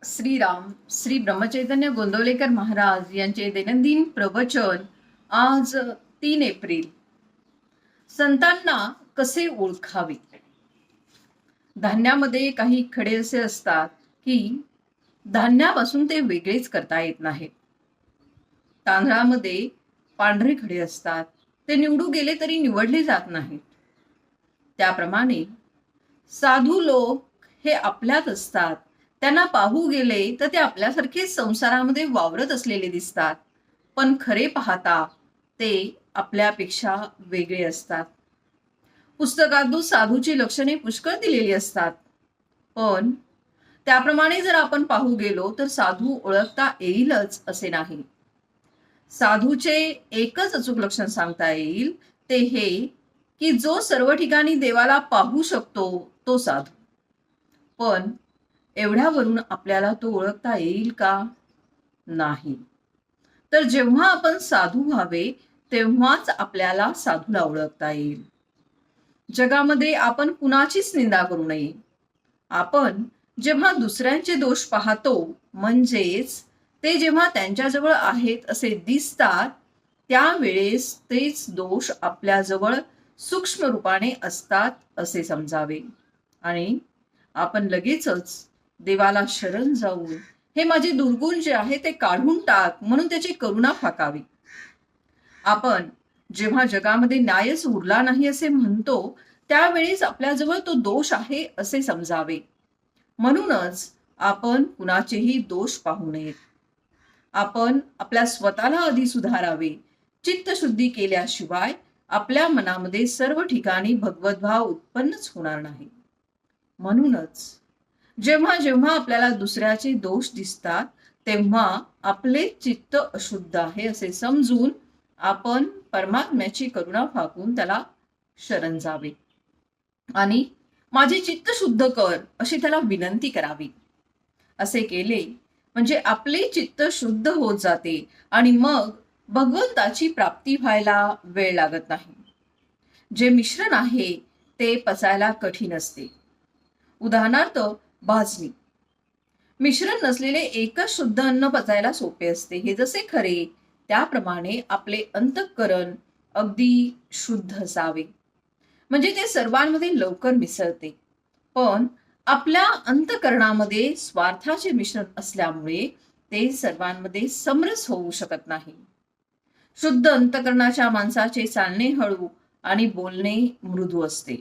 श्रीराम श्री ब्रह्मचैतन्य गोंदवलेकर महाराज यांचे दैनंदिन प्रवचन आज 3 एप्रिल. संतांना कसे ओळखावे. धान्यामध्ये काही खडे असे असतात की धान्यापासून ते वेगळेच करता येत नाहीत. तांदळामध्ये पांढरे खडे असतात, ते निवडू गेले तरी निवडले जात नाहीत. त्याप्रमाणे साधू लोक हे आपल्यात असतात. त्यांना पाहू गेले तर ते आपल्यासारखे संसारामध्ये वावरत असलेले दिसतात, पण खरे पाहता ते आपल्यापेक्षा वेगळे असतात. पुस्तकात साधूची लक्षणे पुष्कळ दिलेली असतात, पण त्याप्रमाणे जर आपण पाहू गेलो तर साधू ओळखता येईलच असे नाही. साधूचे एकच अचूक लक्षण सांगता येईल, ते हे की जो सर्व ठिकाणी देवाला पाहू शकतो तो साधू. पण एवढ्यावरून आपल्याला तो ओळखता येईल का? नाही. तर जेव्हा आपण साधू व्हावे तेव्हाच आपल्याला साधूला ओळखता येईल. जगामध्ये आपण कुणाचीच निंदा करू नये. आपण जेव्हा दुसऱ्यांचे दोष पाहतो, म्हणजेच ते जेव्हा त्यांच्याजवळ आहेत असे दिसतात, त्यावेळेस तेच दोष आपल्याजवळ सूक्ष्म रूपाने असतात असे समजावे आणि आपण लगेचच देवाला शरण जाऊन हे माझे दुर्गुण जे आहे ते काढून टाक म्हणून त्याची करुणा फाकावी. आपण जेव्हा जगामध्ये न्यायच उरला नाही असे म्हणतो, त्यावेळेस आपल्याजवळ तो दोष आहे असे समजावे. म्हणूनच आपण कुणाचेही दोष पाहू नयेत. आपण आपल्या स्वतःला आधी सुधारावे. चित्तशुद्धी केल्याशिवाय आपल्या मनामध्ये सर्व ठिकाणी भगवद्भाव उत्पन्नच होणार नाही. म्हणूनच जेव्हा जेव्हा आपल्याला दुसऱ्याचे दोष दिसतात, तेव्हा आपले चित्त अशुद्ध आहे असे समजून आपण परमात्म्याची करुणा फाकून त्याला शरण जावे आणि माझे चित्त शुद्ध कर अशी त्याला विनंती करावी. असे केले म्हणजे आपले चित्त शुद्ध होत जाते आणि मग भगवंताची प्राप्ती व्हायला वेळ लागत नाही. जे मिश्रण आहे ते पचायला कठीण असते. उदाहरणार्थ भाजणी. मिश्रण नसलेले एकच शुद्ध अन्न पचायला सोपे असते. हे जसे खरे, त्याप्रमाणे आपले अंतःकरण अगदी शुद्ध असावे, म्हणजे ते सर्वांमध्ये लवकर मिसळते. पण आपल्या अंतःकरणामध्ये स्वार्थाचे मिश्रण असल्यामुळे ते सर्वांमध्ये समरस होऊ शकत नाही. शुद्ध अंतःकरणाच्या माणसाचे चालणे हळू आणि बोलणे मृदू असते.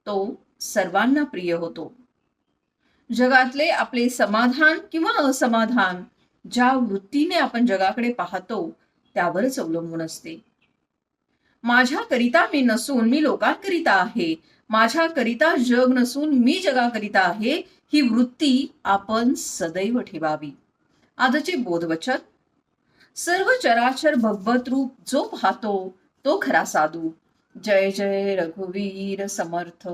तो सर्वांना प्रिय होतो. जगातले आपले समाधान किंवा असमाधान ज्या वृत्तीने आपण जगाकडे पाहतो त्यावरच अवलंबून असते. माझ्याकरिता मी नसून मी लोकांकरिता आहे, माझ्याकरिता जग नसून मी जगाकरिता आहे, ही वृत्ती आपण सदैव ठेवावी. आजचे बोधवचन. सर्व चराचर भगवत रूप जो पाहतो तो खरा साधू. जय जय रघुवीर समर्थ.